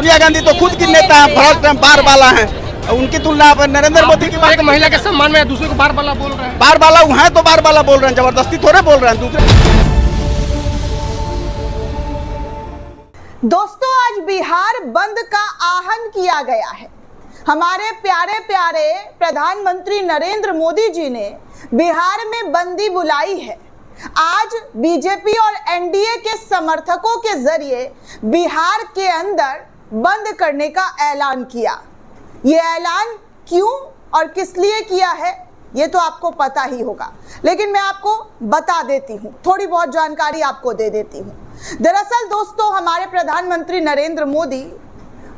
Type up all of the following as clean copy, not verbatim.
सोनिया गांधी तो खुद की नेता है, भ्रष्ट हैं, बार बाला हैं। उनकी तुलना पर नरेंद्र मोदी की एक महिला के सम्मान में दूसरे को बार बाला बोल रहे हैं। बार बाला हैं तो बार बाला बोल रहे हैं, जबरदस्ती थोड़े बोल रहे हैं दूसरे। दोस्तों, आज बिहार बंद का आह्वान किया गया है। हमारे प्यारे प्यारे प्रधानमंत्री नरेंद्र मोदी जी ने बिहार में बंदी बुलाई है। आज बीजेपी और एनडीए के समर्थकों के जरिए बिहार के अंदर बंद करने का ऐलान किया। ये ऐलान क्यों और किस लिए किया है ये तो आपको पता ही होगा, लेकिन मैं आपको बता देती हूँ, थोड़ी बहुत जानकारी आपको दे देती हूँ। दरअसल दोस्तों, हमारे प्रधानमंत्री नरेंद्र मोदी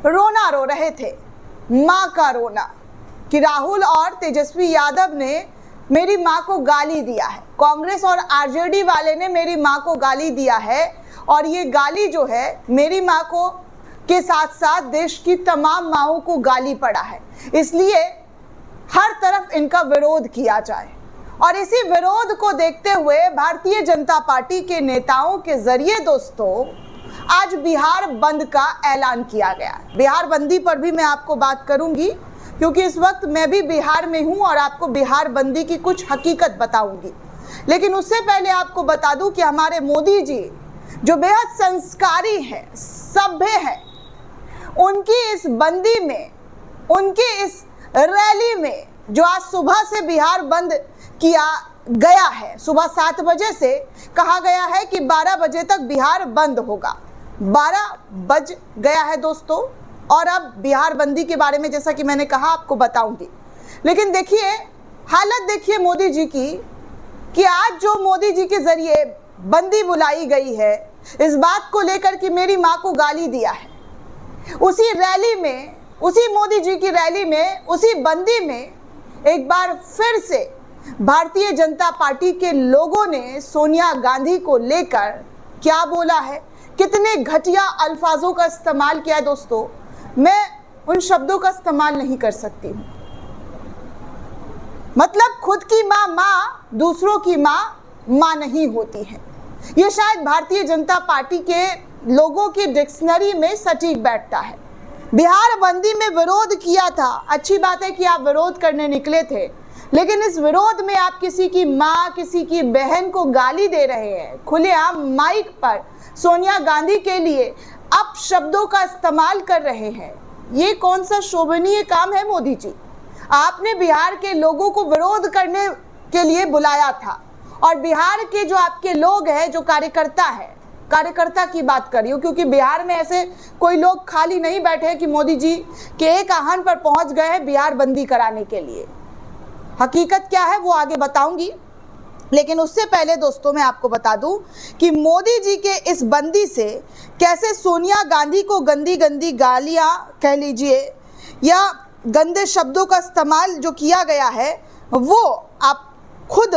रोना रो रहे थे, माँ का रोना, कि राहुल और तेजस्वी यादव ने मेरी माँ को गाली दिया है, कांग्रेस और आरजेडी वाले ने मेरी माँ को गाली दिया है, और ये गाली जो है मेरी माँ को के साथ साथ देश की तमाम माँओं को गाली पड़ा है। इसलिए हर तरफ इनका विरोध किया जाए, और इसी विरोध को देखते हुए भारतीय जनता पार्टी के नेताओं के जरिए दोस्तों आज बिहार बंद का ऐलान किया गया। बिहार बंदी पर भी मैं आपको बात करूंगी, क्योंकि इस वक्त मैं भी बिहार में हूं और आपको बिहार बंदी की कुछ हकीकत बताऊंगी। लेकिन उससे पहले आपको बता दूं कि हमारे मोदी जी जो बेहद संस्कारी है, सभ्य है, उनकी इस बंदी में, उनकी इस रैली में जो आज सुबह से बिहार बंद किया गया है, सुबह 7 बजे से कहा गया है कि 12 बजे तक बिहार बंद होगा। 12 बज गया है दोस्तों, और अब बिहार बंदी के बारे में जैसा कि मैंने कहा आपको बताऊंगी। लेकिन देखिए हालत, देखिए मोदी जी की, कि आज जो मोदी जी के जरिए बंदी बुलाई गई है इस बात को लेकर कि मेरी माँ को गाली दिया है, उसी रैली में, उसी मोदी जी की रैली में, उसी बंदी में एक बार फिर से भारतीय जनता पार्टी के लोगों ने सोनिया गांधी को लेकर क्या बोला है, कितने घटिया अल्फाजों का इस्तेमाल किया है दोस्तों। मैं उन शब्दों का इस्तेमाल नहीं कर सकती हूँ। मतलब खुद की माँ माँ, दूसरों की माँ माँ नहीं होती है। ये शायद भारतीय जनता पार्टी के लोगों की डिक्शनरी में सटीक बैठता है। बिहार बंदी में विरोध किया था, अच्छी बात है कि आप विरोध करने निकले थे, लेकिन इस विरोध में आप किसी की माँ, किसी की बहन को गाली दे रहे हैं, खुलेआम माइक पर सोनिया गांधी के लिए अपशब्दों का इस्तेमाल कर रहे हैं। ये कौन सा शोभनीय काम है मोदी जी? आपने बिहार के लोगों को विरोध करने के लिए बुलाया था, और बिहार के जो आपके लोग हैं, जो कार्यकर्ता है, कार्यकर्ता की बात कर रही हूँ, क्योंकि बिहार में ऐसे कोई लोग खाली नहीं बैठे हैं कि मोदी जी के एक आह्वान पर पहुंच गए हैं बिहार बंदी कराने के लिए। हकीकत क्या है वो आगे बताऊंगी, लेकिन उससे पहले दोस्तों मैं आपको बता दूं कि मोदी जी के इस बंदी से कैसे सोनिया गांधी को गंदी गंदी गालियां कह लीजिए या गंदे शब्दों का इस्तेमाल जो किया गया है, वो आप खुद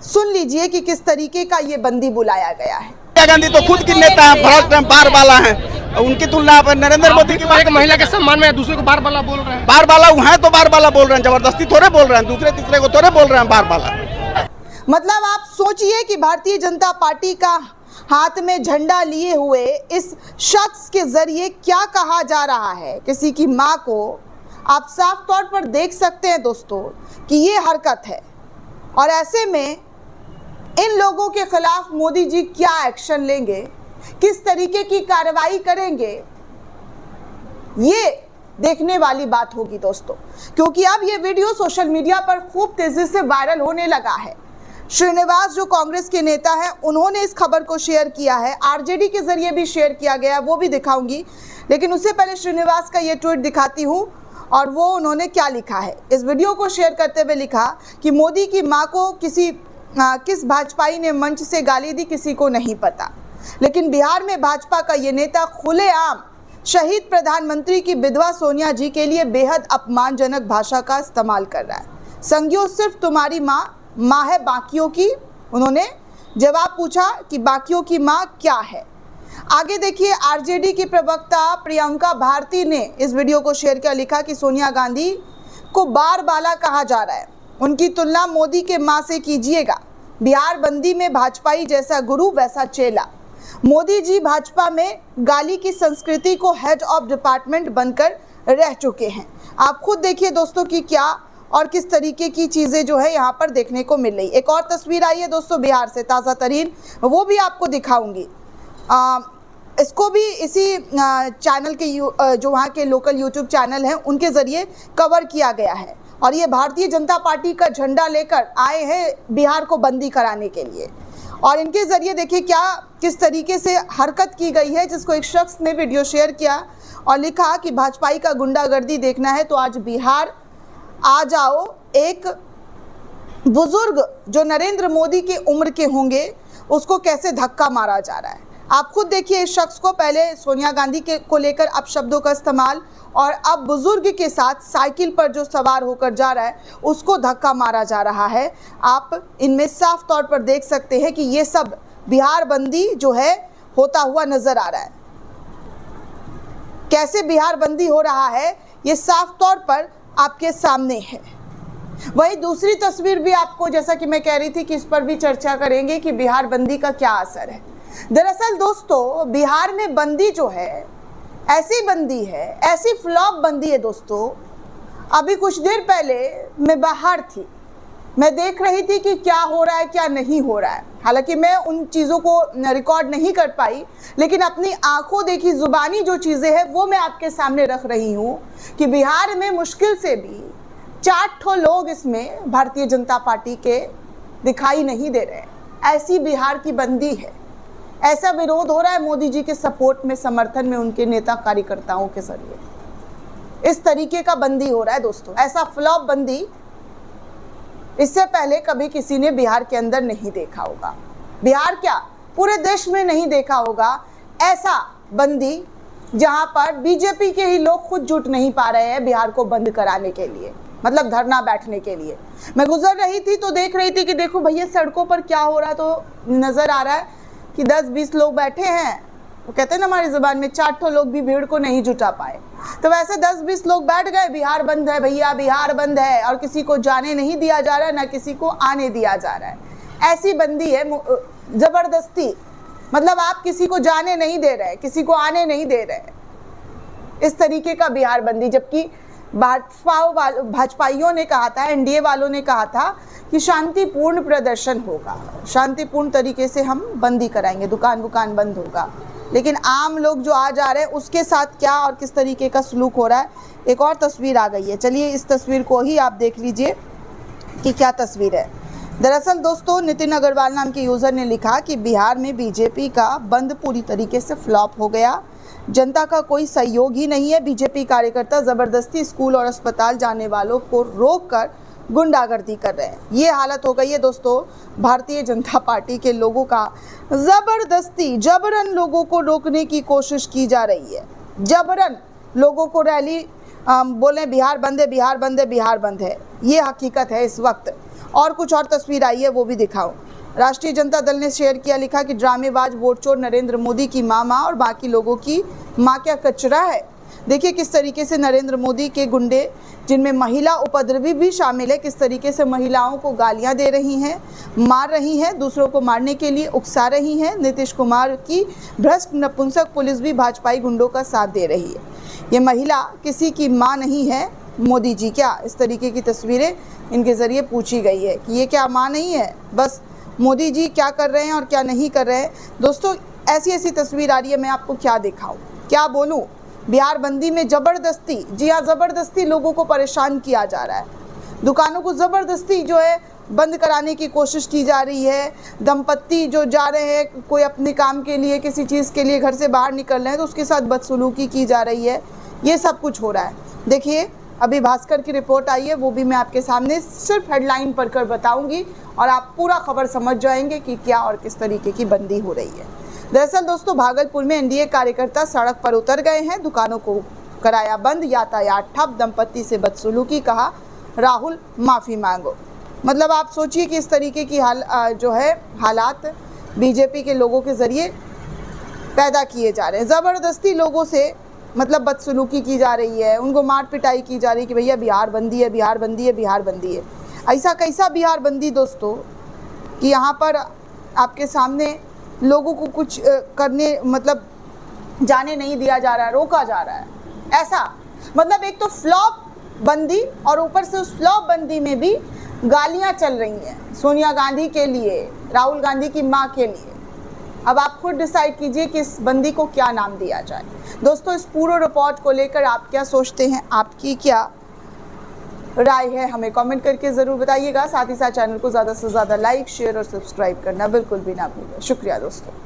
सुन लीजिए कि किस तरीके का ये बंदी बुलाया गया है। सोनिया गांधी तो खुद की नेता है, भ्रष्ट हैं, बार बाला हैं। उनकी तुलना पर नरेंद्र मोदी की एक महिला के सम्मान में दूसरे को बार बाला बोल रहे हैं। बार बाला हैं तो बार बाला बोल रहे हैं, जबरदस्ती थोड़े बोल रहे हैं दूसरे तीसरे को थोड़े बोल रहे हैं बार बाला। मतलब आप सोचिए कि भारतीय जनता पार्टी का हाथ में झंडा लिए हुए इस शख्स के जरिए क्या कहा जा रहा है किसी की माँ को। आप साफ तौर पर देख सकते हैं दोस्तों कि ये हरकत है, और ऐसे में इन लोगों के खिलाफ मोदी जी क्या एक्शन लेंगे, किस तरीके की कार्रवाई करेंगे, ये देखने वाली बात होगी दोस्तों, क्योंकि अब ये वीडियो सोशल मीडिया पर खूब तेजी से वायरल होने लगा है। श्रीनिवास जो कांग्रेस के नेता हैं, उन्होंने इस खबर को शेयर किया है, आरजेडी के जरिए भी शेयर किया गया, वो भी दिखाऊंगी। लेकिन उससे पहले श्रीनिवास का ये ट्वीट दिखाती हूँ, और वो उन्होंने क्या लिखा है। इस वीडियो को शेयर करते हुए लिखा कि मोदी की माँ को किस भाजपाई ने मंच से गाली दी किसी को नहीं पता, लेकिन बिहार में भाजपा का ये नेता खुलेआम शहीद प्रधानमंत्री की विधवा सोनिया जी के लिए बेहद अपमानजनक भाषा का इस्तेमाल कर रहा है। संज्ञो सिर्फ तुम्हारी माँ है, बाकियों की। उन्होंने जवाब पूछा कि बाकियों की माँ क्या है। आगे देखिए, आरजेडी की प्रवक्ता प्रियंका भारती ने इस वीडियो को शेयर किया, लिखा कि सोनिया गांधी को बार बाला कहा जा रहा है, उनकी तुलना मोदी के माँ से कीजिएगा। बिहार बंदी में भाजपाई जैसा गुरु वैसा चेला। मोदी जी भाजपा में गाली की संस्कृति को हेड ऑफ डिपार्टमेंट बनकर रह चुके हैं। आप खुद देखिए दोस्तों कि क्या और किस तरीके की चीज़ें जो है यहाँ पर देखने को मिल रही। एक और तस्वीर आई है दोस्तों बिहार से ताज़ा तरीन, वो भी आपको दिखाऊंगी। इसको भी इसी चैनल के जो वहाँ के लोकल यूट्यूब चैनल हैं उनके ज़रिए कवर किया गया है। और ये भारतीय जनता पार्टी का झंडा लेकर आए हैं बिहार को बंदी कराने के लिए। और इनके ज़रिए देखिए क्या किस तरीके से हरकत की गई है, जिसको एक शख्स ने वीडियो शेयर किया और लिखा कि भाजपाई का गुंडागर्दी देखना है तो आज बिहार आ जाओ। एक बुजुर्ग जो नरेंद्र मोदी के उम्र के होंगे उसको कैसे धक्का मारा जा रहा है। आप खुद देखिए इस शख्स को, पहले सोनिया गांधी को लेकर अपशब्दों का इस्तेमाल और अब बुजुर्ग के साथ साइकिल पर जो सवार होकर जा रहा है उसको धक्का मारा जा रहा है। आप इनमें साफ तौर पर देख सकते हैं कि ये सब बिहार बंदी जो है होता हुआ नजर आ रहा है। कैसे बिहार बंदी हो रहा है ये साफ तौर पर आपके सामने है। वही दूसरी तस्वीर भी आपको, जैसा कि मैं कह रही थी कि इस पर भी चर्चा करेंगे कि बिहार बंदी का क्या असर है। दरअसल दोस्तों बिहार में बंदी जो है ऐसी बंदी है, ऐसी फ्लॉप बंदी है दोस्तों। अभी कुछ देर पहले मैं बाहर थी, मैं देख रही थी कि क्या हो रहा है क्या नहीं हो रहा है। हालांकि मैं उन चीज़ों को रिकॉर्ड नहीं कर पाई, लेकिन अपनी आंखों देखी जुबानी जो चीज़ें हैं वो मैं आपके सामने रख रही हूँ कि बिहार में मुश्किल से भी 4 लोग इसमें भारतीय जनता पार्टी के दिखाई नहीं दे रहे। ऐसी बिहार की बंदी है। ऐसा विरोध हो रहा है मोदी जी के सपोर्ट में, समर्थन में उनके नेता कार्यकर्ताओं के जरिए। इस तरीके का बंदी हो रहा है दोस्तों। ऐसा फ्लॉप बंदी इससे पहले कभी किसी ने बिहार के अंदर नहीं देखा होगा। बिहार क्या पूरे देश में नहीं देखा होगा ऐसा बंदी, जहां पर बीजेपी के ही लोग खुद जुट नहीं पा रहे हैं बिहार को बंद कराने के लिए, मतलब धरना बैठने के लिए। मैं गुजर रही थी तो देख रही थी कि देखो भैया सड़कों पर क्या हो रहा है, तो नजर आ रहा है कि 10-20 लोग बैठे हैं। वो कहते हैं ना हमारी ज़ुबान में, 4 लोग भी भीड़ को नहीं जुटा पाए। तो वैसे 10-20 लोग बैठ गए, बिहार बंद है भैया, बिहार बंद है, और किसी को जाने नहीं दिया जा रहा है, ना किसी को आने दिया जा रहा है। ऐसी बंदी है ज़बरदस्ती, मतलब आप किसी को जाने नहीं दे रहे, किसी को आने नहीं दे रहे। इस तरीके का बिहार बंदी। जबकि भाजपाइयों ने कहा था, एनडीए वालों ने कहा था कि शांतिपूर्ण प्रदर्शन होगा, शांतिपूर्ण तरीके से हम बंदी कराएंगे, दुकान बंद होगा। लेकिन आम लोग जो आ जा रहे हैं उसके साथ क्या और किस तरीके का सलूक हो रहा है। एक और तस्वीर आ गई है, चलिए इस तस्वीर को ही आप देख लीजिए कि क्या तस्वीर है। दरअसल दोस्तों नितिन अग्रवाल नाम के यूज़र ने लिखा कि बिहार में बीजेपी का बंद पूरी तरीके से फ्लॉप हो गया, जनता का कोई सहयोग ही नहीं है। बीजेपी कार्यकर्ता ज़बरदस्ती स्कूल और अस्पताल जाने वालों को रोककर गुंडागर्दी कर रहे हैं। ये हालत हो गई है दोस्तों भारतीय जनता पार्टी के लोगों का। ज़बरदस्ती जबरन लोगों को रोकने की कोशिश की जा रही है। जबरन लोगों को रैली बोले बिहार बंद है, बिहार बंद है, बिहार बंद है। ये हकीकत है इस वक्त। और कुछ और तस्वीर आई है वो भी दिखाऊं। राष्ट्रीय जनता दल ने शेयर किया, लिखा कि ड्रामेबाज वोट चोर नरेंद्र मोदी की माँ और बाकी लोगों की माँ क्या कचरा है। देखिए किस तरीके से नरेंद्र मोदी के गुंडे, जिनमें महिला उपद्रवी भी शामिल है, किस तरीके से महिलाओं को गालियां दे रही हैं, मार रही हैं, दूसरों को मारने के लिए उकसा रही हैं। नीतीश कुमार की भ्रष्ट नपुंसक पुलिस भी भाजपाई गुंडों का साथ दे रही है। ये महिला किसी की माँ नहीं है, मोदी जी क्या? इस तरीके की तस्वीरें इनके ज़रिए पूछी गई है कि ये क्या माँ नहीं है, बस मोदी जी क्या कर रहे हैं और क्या नहीं कर रहे हैं। दोस्तों ऐसी ऐसी तस्वीर आ रही है, मैं आपको क्या दिखाऊं, क्या बोलूं। बिहार बंदी में ज़बरदस्ती, जी हाँ ज़बरदस्ती लोगों को परेशान किया जा रहा है। दुकानों को ज़बरदस्ती जो है बंद कराने की कोशिश की जा रही है। दंपत्ति जो जा रहे हैं कोई अपने काम के लिए, किसी चीज़ के लिए घर से बाहर निकल रहे हैं तो उसके साथ बदसलूकी की जा रही है। ये सब कुछ हो रहा है। देखिए अभी भास्कर की रिपोर्ट आई है, वो भी मैं आपके सामने सिर्फ हेडलाइन पढ़कर बताऊंगी और आप पूरा खबर समझ जाएंगे कि क्या और किस तरीके की बंदी हो रही है। दरअसल दोस्तों भागलपुर में एनडीए कार्यकर्ता सड़क पर उतर गए हैं, दुकानों को कराया बंद, यातायात ठप, दंपत्ति से बदसलूकी, कहा राहुल माफ़ी मांगो। मतलब आप सोचिए कि इस तरीके की हालात बीजेपी के लोगों के ज़रिए पैदा किए जा रहे हैं। ज़बरदस्ती लोगों से मतलब बदसलूकी की जा रही है, उनको मार पिटाई की जा रही है कि भैया बिहार बंदी है, बिहार बंदी है, बिहार बंदी है। ऐसा कैसा बिहार बंदी दोस्तों कि यहाँ पर आपके सामने लोगों को कुछ करने मतलब जाने नहीं दिया जा रहा है, रोका जा रहा है, ऐसा मतलब एक तो फ्लॉप बंदी और ऊपर से उस फ्लॉप बंदी में भी गालियां चल रही हैं सोनिया गांधी के लिए, राहुल गांधी की मां के लिए। अब आप खुद डिसाइड कीजिए कि इस बंदी को क्या नाम दिया जाए। दोस्तों, इस पूरे रिपोर्ट को लेकर आप क्या सोचते हैं, आपकी क्या राय है, हमें कमेंट करके ज़रूर बताइएगा। साथ ही साथ चैनल को ज़्यादा से ज़्यादा लाइक, शेयर और सब्सक्राइब करना बिल्कुल भी ना भूलें। शुक्रिया दोस्तों।